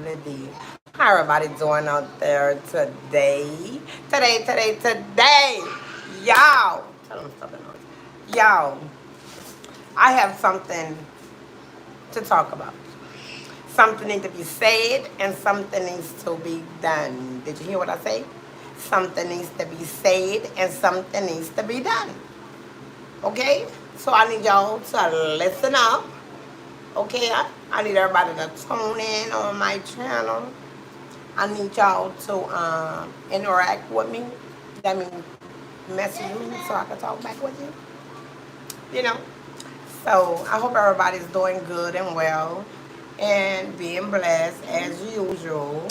Lovely D. How everybody doing out there today? Today. Y'all. Tell them something else. Y'all, I have something to talk about. Something needs to be said and something needs to be done. Did you hear what I say? Something needs to be said and something needs to be done. Okay? So I need y'all to listen up. Okay? I need everybody to tune in on my channel. I need y'all to interact with me. That means message me so I can talk back with you. You know? So I hope everybody's doing good and well and being blessed as usual.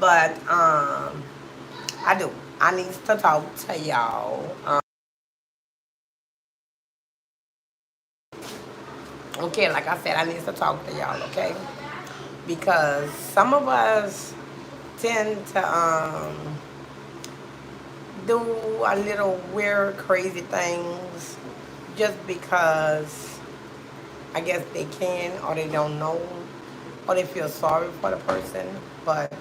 But I do. I need to talk to y'all. Okay, like I said, I need to talk to y'all, okay? Because some of us tend to do a little weird, crazy things just because I guess they can or they don't know or they feel sorry for the person. But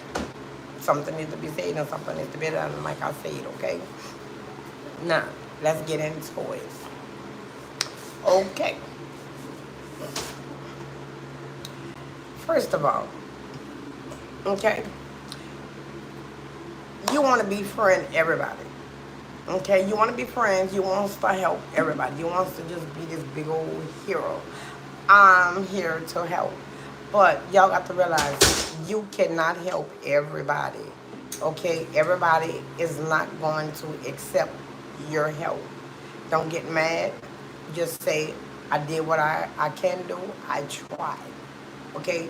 something needs to be said and something needs to be done, like I said, okay? Now, let's get into it. Okay. First of all, okay, you want to befriend everybody. Okay, you want to be friends. You want to help everybody. You want to just be this big old hero. I'm here to help. But y'all got to realize you cannot help everybody. Okay, everybody is not going to accept your help. Don't get mad. Just say, I did what I can do. I tried. Okay,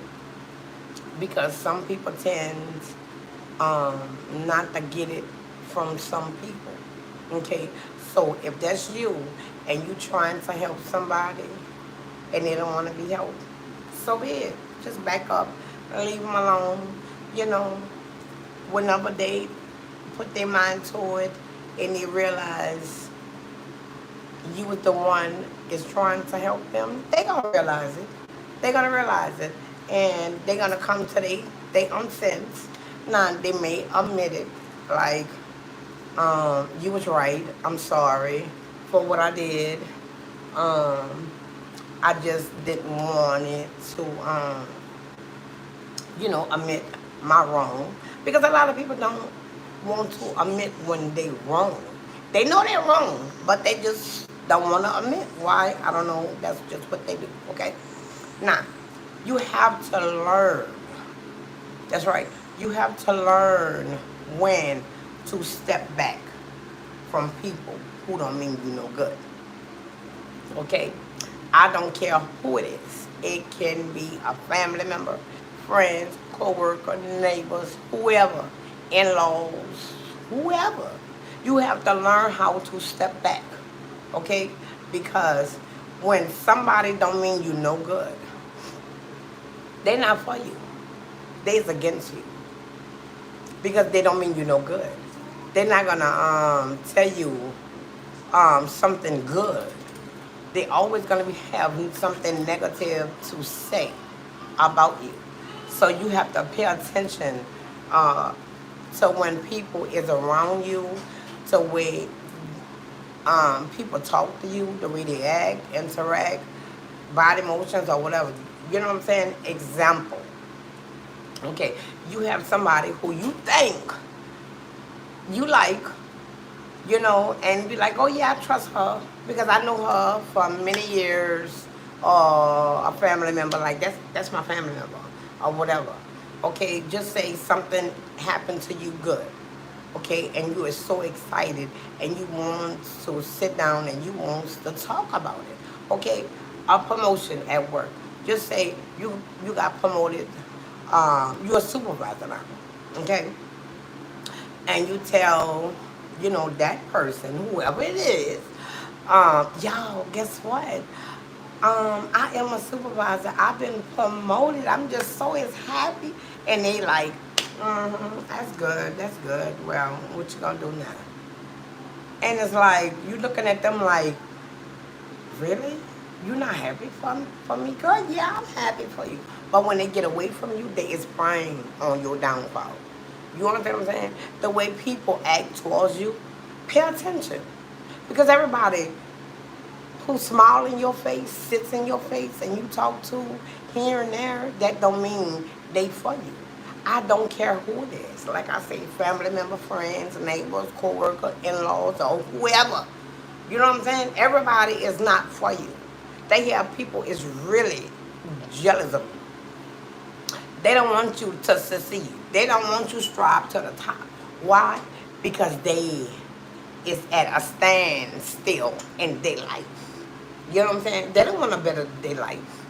because some people tend um, not to get it from some people. Okay, so if that's you and you trying to help somebody and they don't want to be helped, so be it. Just back up and leave them alone. You know, whenever they put their mind to it and they realize you was the one is trying to help them, they gonna realize it. They gonna realize it, and they gonna come to they own sense. Now they may admit it, like you was right. I'm sorry for what I did. Um, I just didn't want it to, admit my wrong because a lot of people don't want to admit when they wrong. They know they're wrong, but they just don't want to admit why. I don't know. That's just what they do. Okay. Now, you have to learn. That's right. You have to learn when to step back from people who don't mean you no good. Okay? I don't care who it is. It can be a family member, friends, co-worker, neighbors, whoever, in-laws, whoever. You have to learn how to step back. Okay? Because when somebody don't mean you no good, they're not for you. They's against you. Because they don't mean you no good. They're not gonna tell you something good. They always gonna have something negative to say about you. So you have to pay attention uh, to when people is around you, to where people talk to you, the way they act, interact, body motions or whatever. You know what I'm saying? Example. Okay, you have somebody who you think you like, and be like, oh yeah, I trust her because I know her for many years, or a family member, like that's my family member, or whatever. Okay, just say something happened to you good, okay, and you are so excited and you want to sit down and you want to talk about it, okay, a promotion at work. Just say you got promoted, you're a supervisor now, okay, and you tell, that person, whoever it is, y'all, guess what? I am a supervisor. I've been promoted. I'm just so is happy. And they like, that's good. That's good. Well, what you gonna do now? And it's like you looking at them like, really? You not happy for me, girl? Yeah, I'm happy for you. But when they get away from you, they is preying on your downfall. You understand what I'm saying? The way people act towards you, pay attention. Because everybody who smile in your face, sits in your face, and you talk to here and there, that don't mean they for you. I don't care who it is. Like I say, family member, friends, neighbors, co-worker, in-laws, or whoever. You know what I'm saying? Everybody is not for you. They have people is really jealous of you. They don't want you to succeed. They don't want you strive to the top. Why? Because they is at a standstill in their life. You know what I'm saying? They don't want to better their life.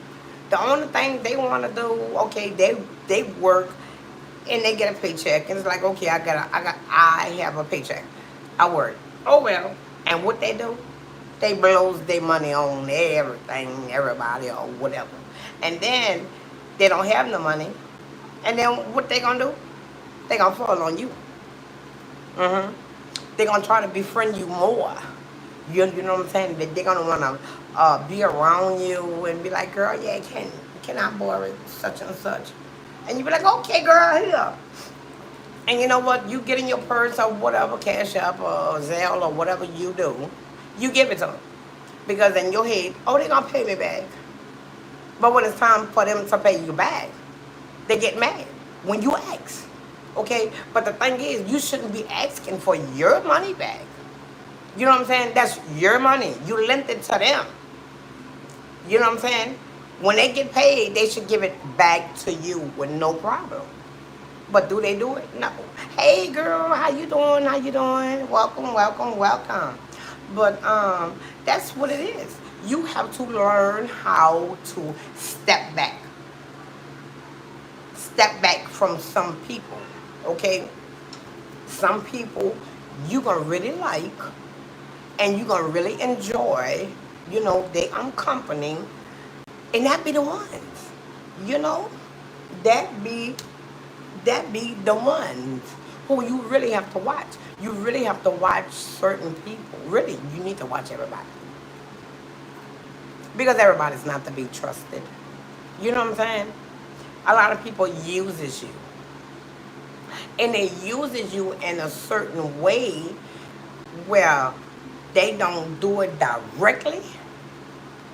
The only thing they want to do, okay, they work and they get a paycheck, and it's like, okay, I have a paycheck. I work. Oh well. And what they do? They blows their money on everything, everybody, or whatever. And then they don't have no money. And then what they gonna do? They gonna fall on you. hmm They gonna try to befriend you more. You know what I'm saying? They gonna wanna be around you and be like, girl, yeah, can I borrow such and such? And you be like, okay, girl, here. And you know what? You get in your purse or whatever, Cash App or Zelle or whatever you do, you give it to them. Because in your head, oh, they gonna pay me back. But when it's time for them to pay you back, they get mad when you ask. Okay? But the thing is, you shouldn't be asking for your money back. You know what I'm saying? That's your money. You lent it to them. You know what I'm saying? When they get paid, they should give it back to you with no problem. But do they do it? No. Hey girl, how you doing? How you doing? Welcome, welcome, welcome. But that's what it is. You have to learn how to step back. Step back from some people. Okay? Some people you gonna really like and you gonna really enjoy, you know, they company, and that be the ones. You know? That be the ones who you really have to watch. You really have to watch certain people. Really, you need to watch everybody. Because everybody's not to be trusted. You know what I'm saying? A lot of people uses you. And they uses you in a certain way where they don't do it directly.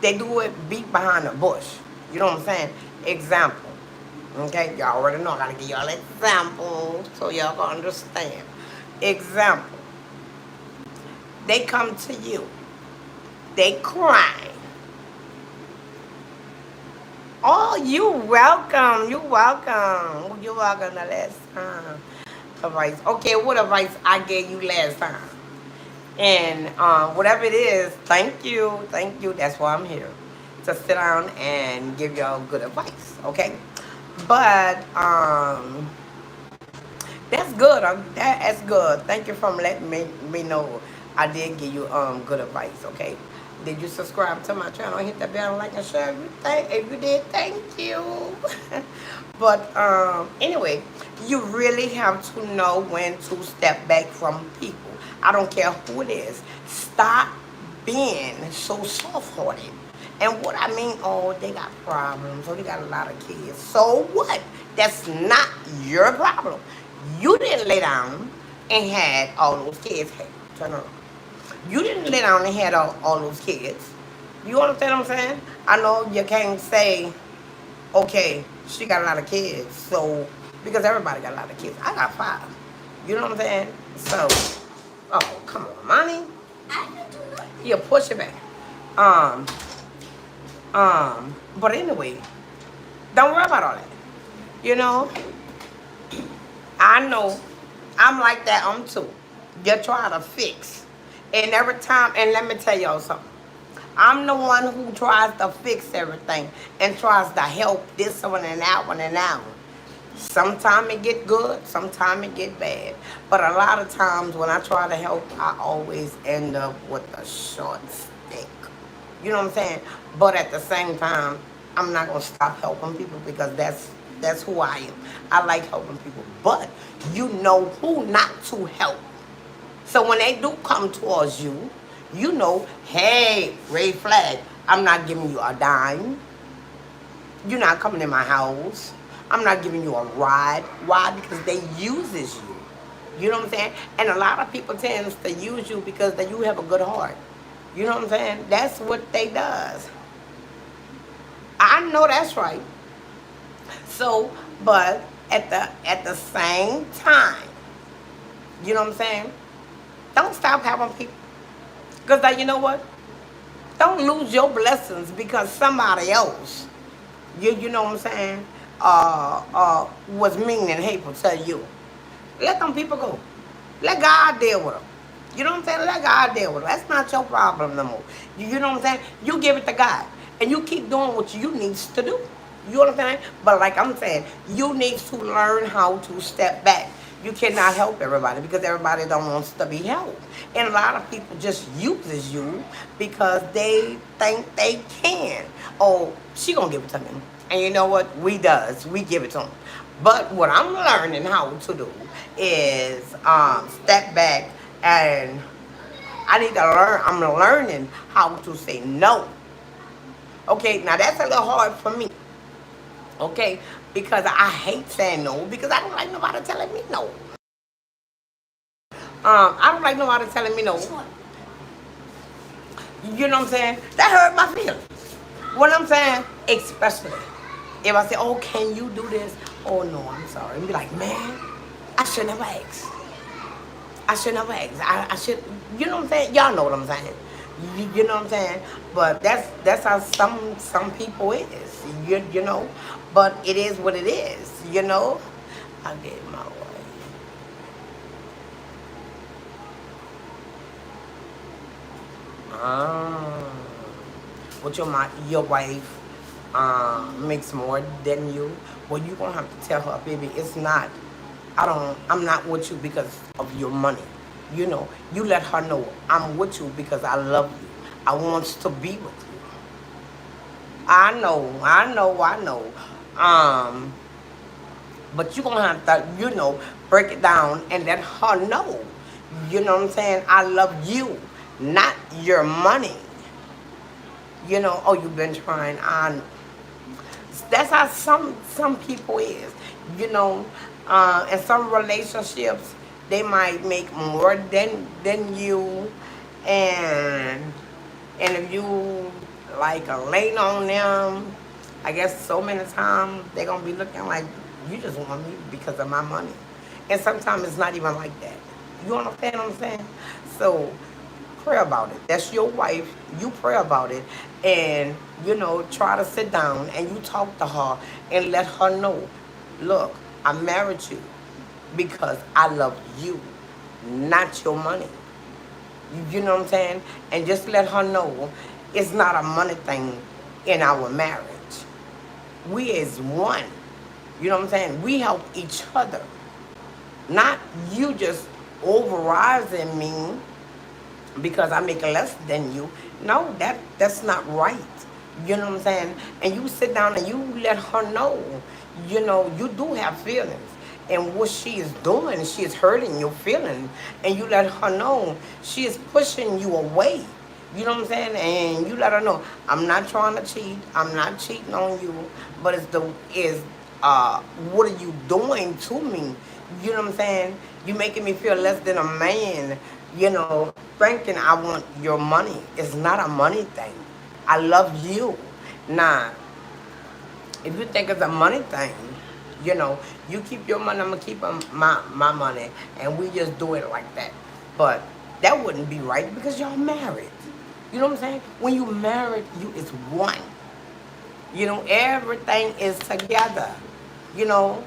They do it beat behind the bush. You know what I'm saying? Example. Okay, y'all already know. I gotta give y'all examples so y'all can understand. Example. They come to you. They cry. Oh, you welcome. You welcome. You welcome the last time. Advice. Okay, what advice I gave you last time? And whatever it is, thank you. Thank you. That's why I'm here. To sit down and give y'all good advice. Okay? But that's good. That's good. Thank you for letting me know I did give you good advice. Okay. Did you subscribe to my channel? Hit the bell, like and share. If you did, thank you. But anyway, you really have to know when to step back from people. I don't care who it is. Stop being so soft-hearted. And what I mean, oh, they got problems, or they got a lot of kids. So what? That's not your problem. You didn't lay down and had all those kids. Hey, turn around. You didn't lay down and had all those kids. You understand what I'm saying? I know you can't say, okay, she got a lot of kids, so, because everybody got a lot of kids. I got 5. You know what I'm saying? So, oh, come on, mommy. I didn't do nothing. You push it back. But anyway, don't worry about all that. You know, I know I'm like that, I'm too. You try to fix. And every time, and let me tell y'all something. I'm the one who tries to fix everything and tries to help this one and that one and that one. Sometimes it get good, sometimes it get bad. But a lot of times when I try to help, I always end up with a short stick. You know what I'm saying? But at the same time, I'm not going to stop helping people because that's who I am. I like helping people. But you know who not to help. So when they do come towards you, you know, hey, red flag, I'm not giving you a dime. You're not coming in my house. I'm not giving you a ride. Why? Because they uses you. You know what I'm saying? And a lot of people tends to use you because you have a good heart. You know what I'm saying? That's what they does. I know that's right. So, but at the same time, you know what I'm saying? Don't stop having people. Because you know what? Don't lose your blessings because somebody else, you know what I'm saying, was mean and hateful to you. Let them people go. Let God deal with them. You know what I'm saying? Let God deal with them. That's not your problem no more. You know what I'm saying? You give it to God. And you keep doing what you need to do. You know what I'm saying? But like I'm saying, you need to learn how to step back. You cannot help everybody because everybody don't want to be helped. And a lot of people just uses you because they think they can. Oh, she gonna give it to me. And you know what? We give it to them. But what I'm learning how to do is step back, and I need to learn. I'm learning how to say no. Okay, now that's a little hard for me. Okay, because I hate saying no because I don't like nobody telling me no. I don't like nobody telling me no. You know what I'm saying? That hurt my feelings. What I'm saying, especially if I say, "Oh, can you do this?" Oh no, I'm sorry. And be like, man, I should never ask. I should never ask. I should. You know what I'm saying? Y'all know what I'm saying. You know what I'm saying? But that's how some people is. You know. But it is what it is. You know. I get my way. Ah. What your wife makes more than you? Well, you gonna have to tell her, baby, it's not. I'm not with you because of your money. You know, you let her know I'm with you because I love you. I want to be with you. I know. Um, but you gonna have to, break it down and let her know. You know what I'm saying? I love you, not your money. Oh, you've been trying on. That's how some people is. You know, in some relationships, they might make more than you, and if you like are late on them, I guess so many times they're gonna be looking like you just want me because of my money, and sometimes it's not even like that. You understand what I'm saying? So pray about it. That's your wife. You pray about it, and try to sit down and you talk to her and let her know. Look, I married you because I love you, not your money. You know what I'm saying? And just let her know it's not a money thing in our marriage. We is one. You know what I'm saying? We help each other. Not you just overrising me because I make less than you. No, that's not right. You know what I'm saying? And you sit down and you let her know, you do have feelings. And what she is doing, she is hurting your feelings. And you let her know she is pushing you away. You know what I'm saying? And you let her know, I'm not trying to cheat. I'm not cheating on you. But what are you doing to me? You know what I'm saying? You making me feel less than a man, thinking I want your money. It's not a money thing. I love you. Nah, if you think it's a money thing, you keep your money, I'm going to keep my money, and we just do it like that. But that wouldn't be right because y'all married. You know what I'm saying? When you married, it's one. Everything is together. You know,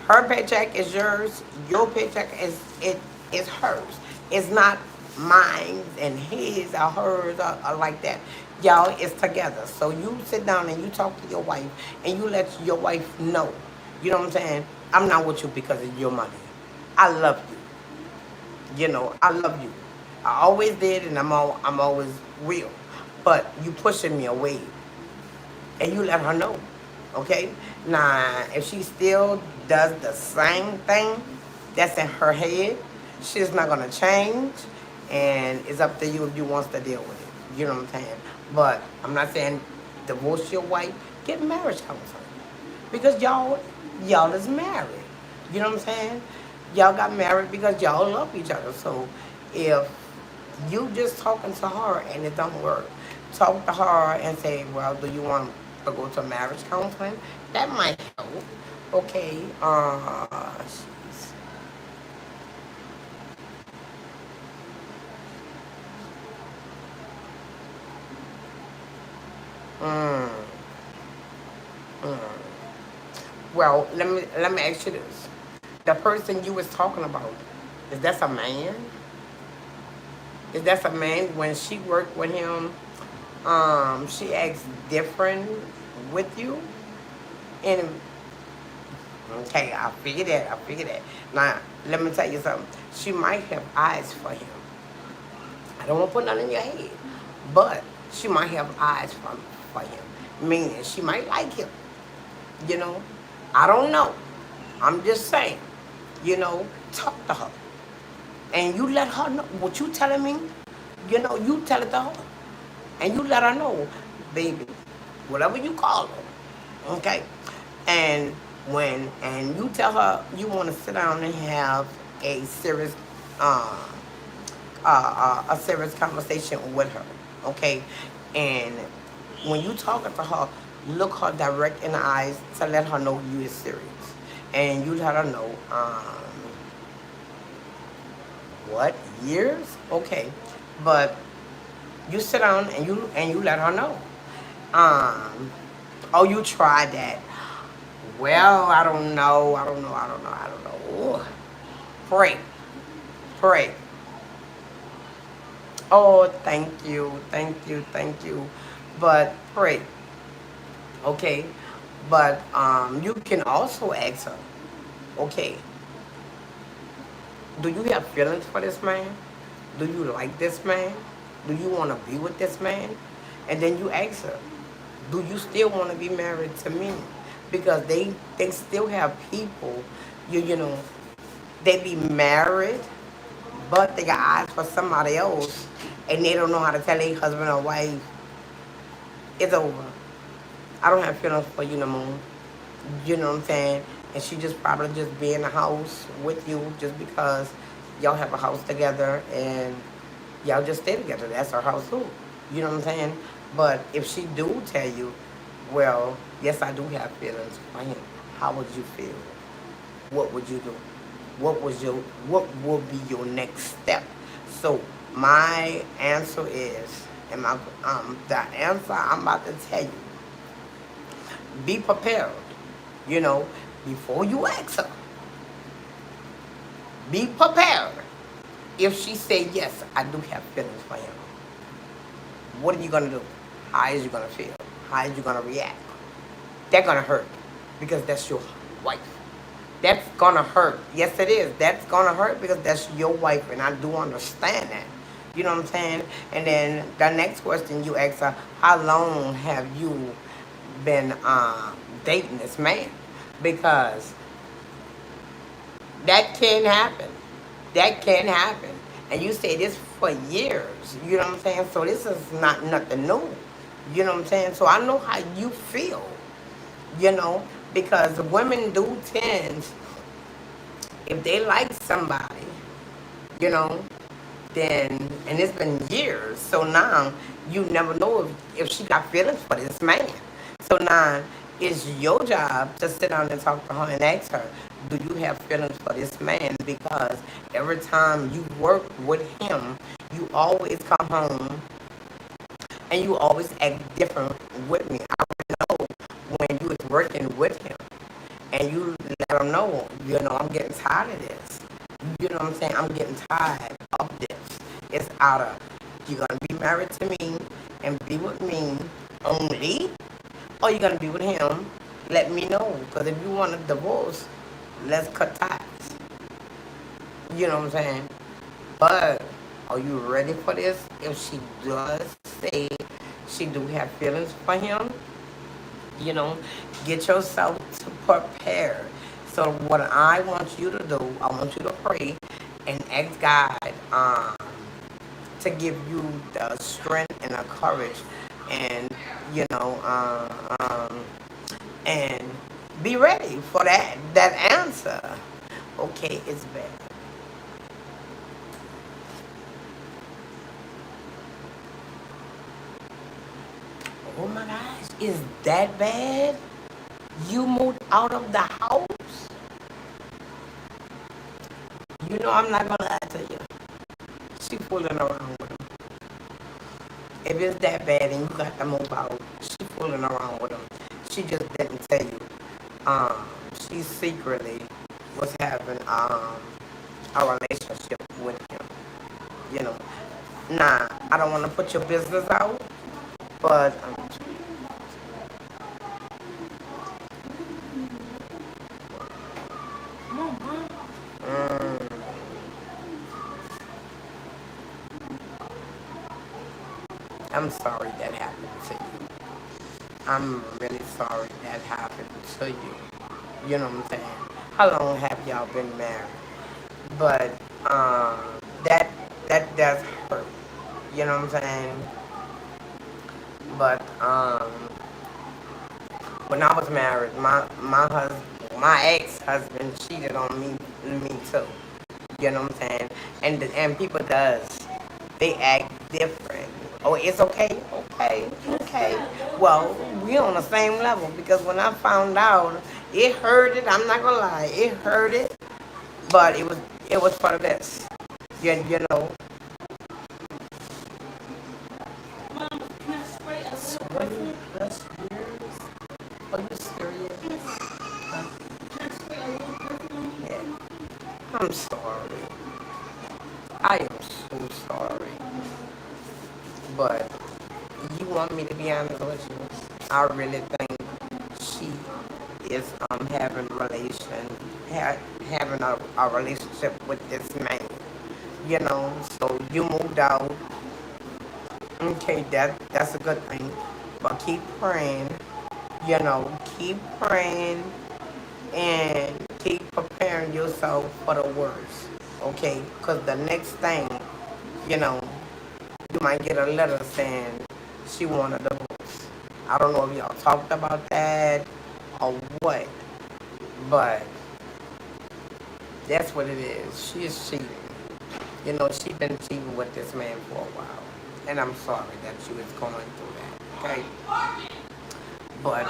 her paycheck is yours. Your paycheck is hers. It's not mine and his or hers or like that. Y'all, it's together. So you sit down and you talk to your wife and you let your wife know. You know what I'm saying? I'm not with you because of your money. I love you. I love you. I always did, and I'm always real. But you pushing me away, and you let her know, okay? Now, if she still does the same thing that's in her head, she's not gonna change, and it's up to you if you wants to deal with it. You know what I'm saying? But I'm not saying divorce your wife, get marriage counseling. Because y'all is married. You know what I'm saying? Y'all got married because y'all love each other. So if you just talking to her and it don't work, talk to her and say, well, do you want to go to marriage counseling? That might help. Okay. Jeez. Mm, mm. Well, let me ask you this: the person you was talking about, is that a man? Is that a man? When she worked with him, she acts different with you. And okay, I figured that. I figured that. Now, let me tell you something. She might have eyes for him. I don't want to put nothing in your head, but she might have eyes for him. Meaning, she might like him. You know, I don't know. I'm just saying. Talk to her. And you let her know what you telling me. You tell it to her. And you let her know, baby, whatever you call her. Okay? And you tell her you want to sit down and have a serious uh, a serious conversation with her. Okay? And when you talking to her, look her direct in the eyes to let her know you is serious. And you let her know what years? Okay, but you sit down and you let her know. Um, oh, you tried that. Well, I don't know. I don't know. I don't know. I don't know. Pray, pray. Oh, thank you, thank you. But pray, okay. But you can also ask her, okay, do you have feelings for this man? Do you like this man? Do you want to be with this man? And then you ask her, do you still want to be married to me? Because they still have people, you know, they be married, but they got eyes for somebody else, and they don't know how to tell their husband or wife, it's over. I don't have feelings for you no more. You know what I'm saying? And she just probably just be in the house with you just because y'all have a house together and y'all just stay together. That's her house too. You know what I'm saying? But if she do tell you, well, yes, I do have feelings for him, how would you feel? What would you do? What would be your next step? So my answer is, and the answer I'm about to tell you, be prepared. You know, before you ask her, be prepared. If she say yes, I do have feelings for him, what are you gonna do? How is you gonna feel? How is you gonna react? They're gonna hurt because that's your wife. That's gonna hurt. Yes, it is. That's gonna hurt because that's your wife, and I do understand that. You know what I'm saying? And then the next question you ask her, how long have you been dating this man? Because that can happen. That can happen. And you say this for years. You know what I'm saying? So this is not nothing new. You know what I'm saying? So I know how you feel. You know, because women do tend, if they like somebody, you know, then, and it's been years, so now you never know if she got feelings for this man. So now it's your job to sit down and talk to her and ask her, do you have feelings for this man? Because every time you work with him, you always come home and you always act different with me. I already know when you was working with him and you let him know, I'm getting tired of this. You know what I'm saying? I'm getting tired of this. It's out of, you're going to be married to me and be with me only, or you're going to be with him. Let me know. Because if you want a divorce, let's cut ties. You know what I'm saying? But are you ready for this? If she does say she do have feelings for him, you know, get yourself to prepare. So what I want you to do, I want you to pray and ask God to give you the strength and the courage and, and be ready for that answer. Okay, it's bad. Oh my gosh, is that bad? You moved out of the house? You know I'm not gonna lie to you. She fooling around with him. If it's that bad and you got to move out, she fooling around with him. She just didn't tell you. Um, she secretly was having a relationship with him. You know. Nah, I don't want to put your business out, but mm, I'm sorry that happened to you. I'm really sorry that happened to you. You know what I'm saying? How long have y'all been married? But that that does hurt. You know what I'm saying? But when I was married, my ex husband cheated on me too. You know what I'm saying? And people does, they act different. Oh, it's okay, okay, okay. Well, we on the same level because when I found out, it hurted. I'm not gonna lie, it hurted, but it was for the best. You know. Plus years? Are you serious? Huh? Yeah. I'm sorry. I am so sorry. But you want me to be honest with you? I really think she is having a relationship with this man. You know, so you moved out. Okay, that's a good thing. But keep praying. You know, keep praying and keep preparing yourself for the worst. Okay, because the next thing, you know, you might get a letter saying she want a divorce. I don't know if y'all talked about that or what, but that's what it is. She is cheating. You know, she been cheating with this man for a while. And I'm sorry that she was going through that. Okay? But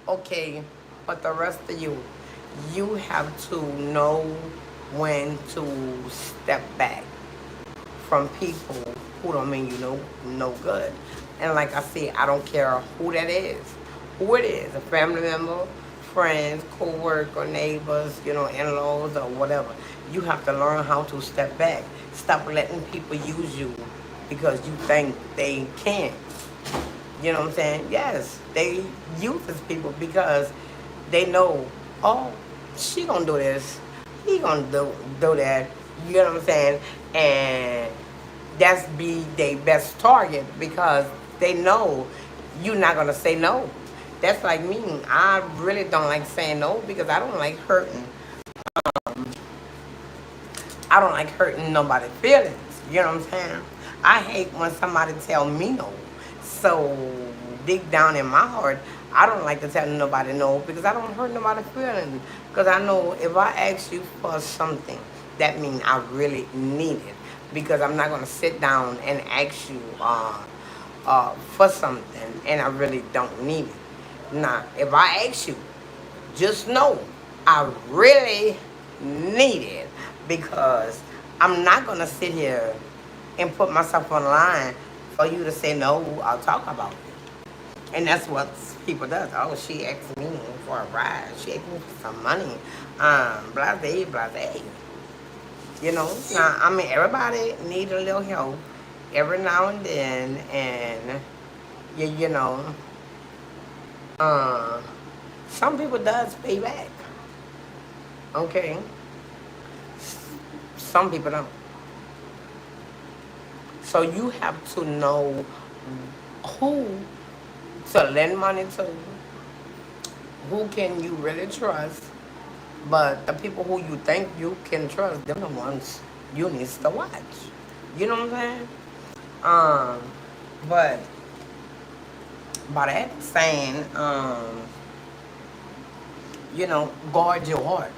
okay, but the rest of you, you have to know when to step back from people who don't mean you no good. And like I said, I don't care who that is, who it is, a family member, friends, co-worker, neighbors, you know, in-laws or whatever. You have to learn how to step back. Stop letting people use you because you think they can. You know what I'm saying? Yes, they use these people because they know, oh, she gonna do this, he gonna do that. You know what I'm saying? And that's be their best target because they know you're not gonna say no. That's like me. I really don't like saying no because I don't like hurting. I don't like hurting nobody's feelings. You know what I'm saying? I hate when somebody tell me no. So deep down in my heart, I don't like to tell nobody no because I don't hurt nobody's feelings. Because I know if I ask you for something, that means I really need it. Because I'm not gonna sit down and ask you for something and I really don't need it. Now, if I ask you, just know I really need it because I'm not gonna sit here and put myself on the line for you to say no. I'll talk about it, and that's what people does. Oh, she asked me for a ride. She asked me for some money. Blase, blase. You know. Now, I mean, everybody need a little help every now and then, and you know, uh, some people does pay back. Okay, some people don't. So you have to know who to lend money to, who can you really trust, but the people who you think you can trust, them the ones you need to watch. You know what I'm saying? Um, but by that saying, guard your heart.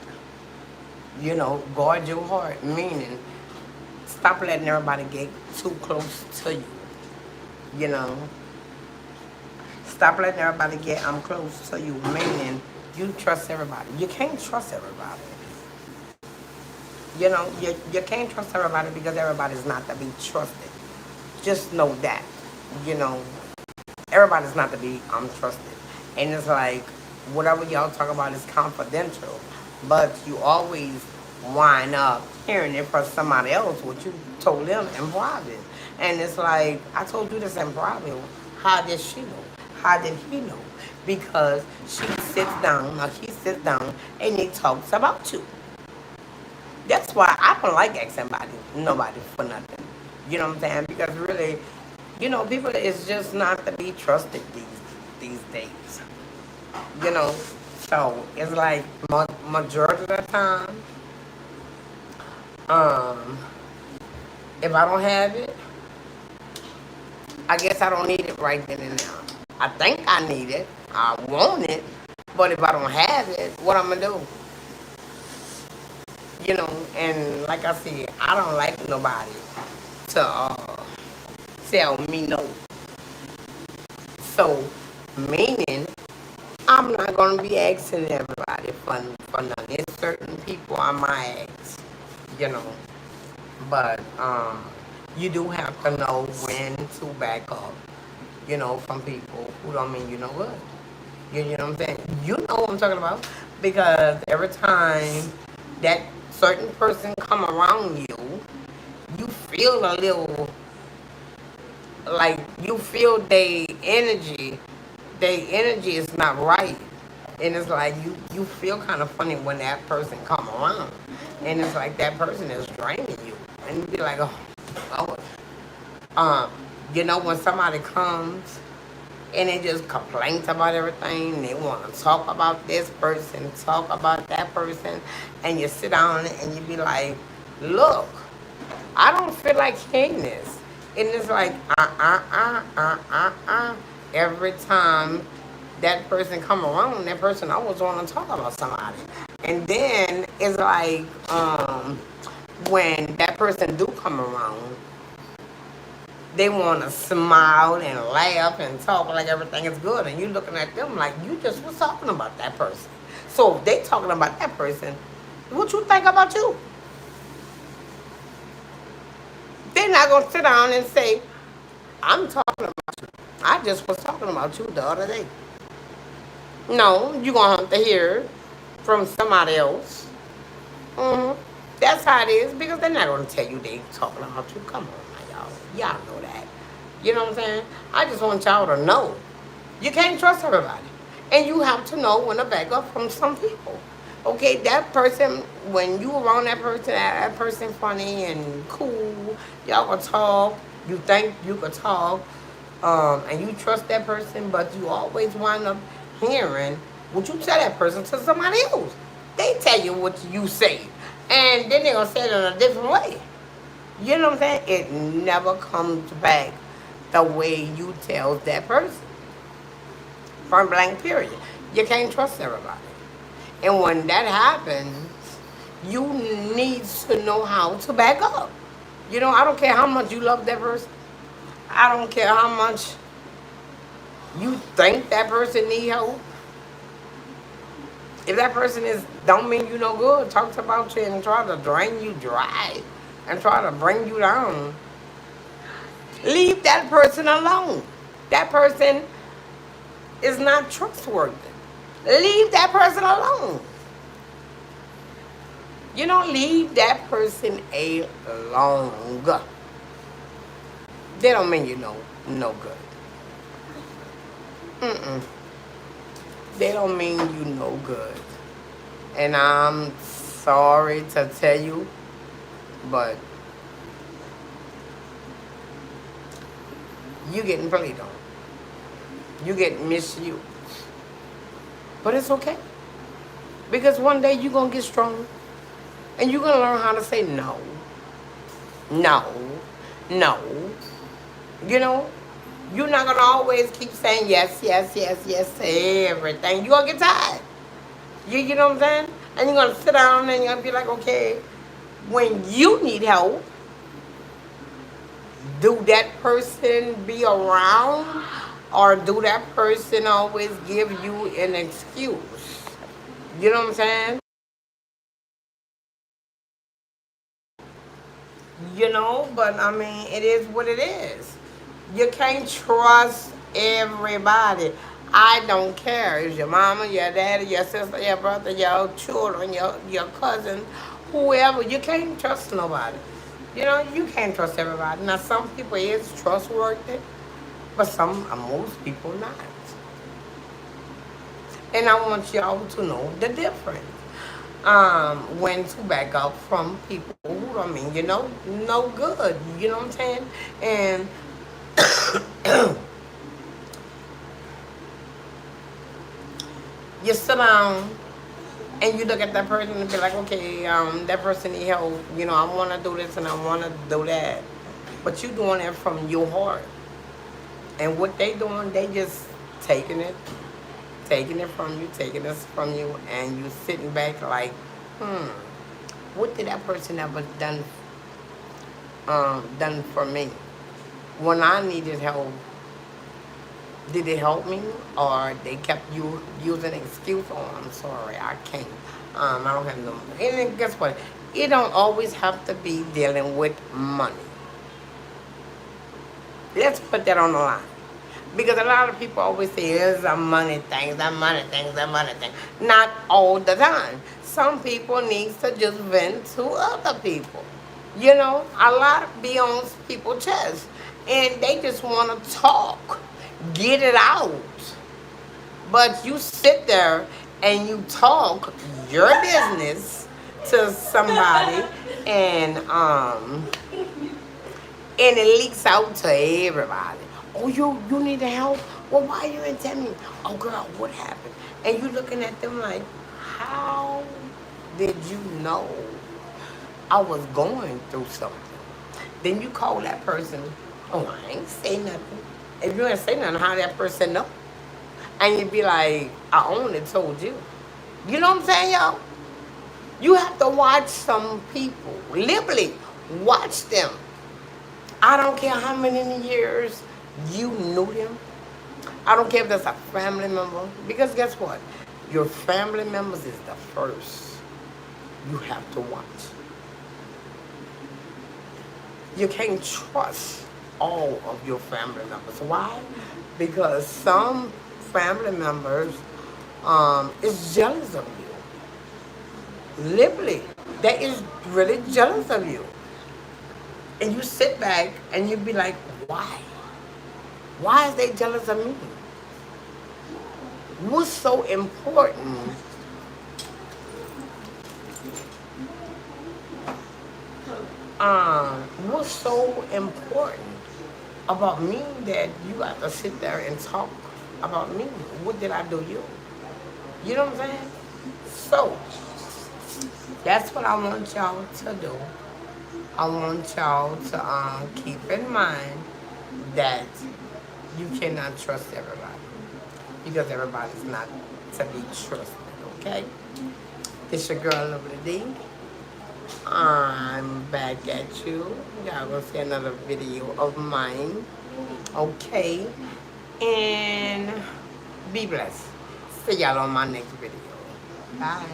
Guard your heart, meaning stop letting everybody get too close to you. You know, stop letting everybody get close to you, meaning you trust everybody. You can't trust everybody. You can't trust everybody because everybody's not to be trusted. Just know that. You know, everybody's not to be trusted. And it's like, whatever y'all talk about is confidential, but you always wind up hearing it from somebody else, what you told them in private. And it's like, I told you this in private. How did she know? How did he know? Because she sits down, or he sits down, and he talks about you. That's why I don't like asking nobody for nothing. You know what I'm saying? Because really, people is just not to be trusted these days. You know, so it's like majority of the time, um, if I don't have it, I guess I don't need it right then and now. I think I need it. I want it. But if I don't have it, what I'm gonna do? And like I said, I don't like nobody to tell me no. So, meaning, I'm not gonna be asking everybody for nothing. There's certain people I might ask, you know. But you do have to know when to back up, from people who don't mean you no good. You know what I'm saying? You know what I'm talking about. Because every time that certain person come around you, you feel a little, like, you feel their energy is not right. And it's like you feel kind of funny when that person come around. And it's like that person is draining you. And you be like, oh. Um, when somebody comes and they just complains about everything, they want to talk about this person, talk about that person, and you sit down and you be like, look, I don't feel like hearing this. And it's like, every time that person come around, that person always want to talk about somebody. And then it's like, when that person do come around, they want to smile and laugh and talk like everything is good. And you looking at them like you just was talking about that person. So if they talking about that person, what you think about you? They're not going to sit down and say, I'm talking about you. I just was talking about you the other day. No, you're going to have to hear from somebody else. That's how it is, because they're not going to tell you they talking about you. Come on, y'all. Y'all know that. You know what I'm saying? I just want y'all to know. You can't trust everybody. And you have to know when to back up from some people. Okay, that person, when you around that person funny and cool, y'all can talk, you think you can talk, and you trust that person, but you always wind up hearing what you tell that person to somebody else. They tell you what you say, and then they're going to say it in a different way. You know what I'm saying? It never comes back the way you tell that person. Point blank period. You can't trust everybody. And when that happens, you need to know how to back up. I don't care how much you love that person. I don't care how much you think that person need help. If that person don't mean you no good, talks about you and try to drain you dry and try to bring you down, leave that person alone. That person is not trustworthy. Leave that person alone. Leave that person alone. They don't mean you no good. They don't mean you no good. And I'm sorry to tell you, but you getting played on. You get misused. But it's okay. Because one day you're going to get strong. And you're going to learn how to say no. No. No. You know, you're not gonna always keep saying yes, yes, yes, yes to everything. You're gonna get tired. You know what I'm saying? And you're gonna sit down and you're gonna be like, okay, when you need help, do that person be around, or do that person always give you an excuse? You know what I'm saying? But I mean, it is what it is. You can't trust everybody. I don't care. It's your mama, your daddy, your sister, your brother, your children, your cousins, whoever. You can't trust nobody. You can't trust everybody. Now, some people is trustworthy, but most people not. And I want y'all to know the difference. When to back up from people who don't mean no good. You know what I'm saying? And you sit down and you look at that person and be like, okay, that person need help. I want to do this and I want to do that, but you doing it from your heart. And what they doing, they just taking it, taking this from you, and you sitting back like, what did that person ever done for me? When I needed help, did it help me, or they kept you using an excuse? Oh, I'm sorry, I can't. I don't have no money. And then guess what? It don't always have to be dealing with money. Let's put that on the line. Because a lot of people always say it's a money thing, that money thing, that money thing. Not all the time. Some people need to just vent to other people. A lot be on people's chest. And they just want to talk, get it out. But you sit there and you talk your business to somebody, and it leaks out to everybody. Oh, you need help? Well, why you didn't tell me? Oh, girl, what happened? And you looking at them like, how did you know I was going through something? Then you call that person. Oh, I ain't say nothing. If you ain't say nothing, how that person know? And you'd be like, I only told you. You know what I'm saying, y'all? You have to watch some people. Literally, watch them. I don't care how many years you knew them. I don't care if that's a family member. Because guess what? Your family members is the first you have to watch. You can't trust all of your family members. Why? Because some family members is jealous of you. Literally, they is really jealous of you. And you sit back and you be like, why? Why is they jealous of me? What's so important? What's so important about me that you have to sit there and talk about me? What did I do you? You know what I'm saying? So, that's what I want y'all to do. I want y'all to keep in mind that you cannot trust everybody, because everybody's not to be trusted, okay? It's your girl, Lovely D. I'm back at you. Y'all gonna see another video of mine, okay? And be blessed. See y'all on my next video. Bye.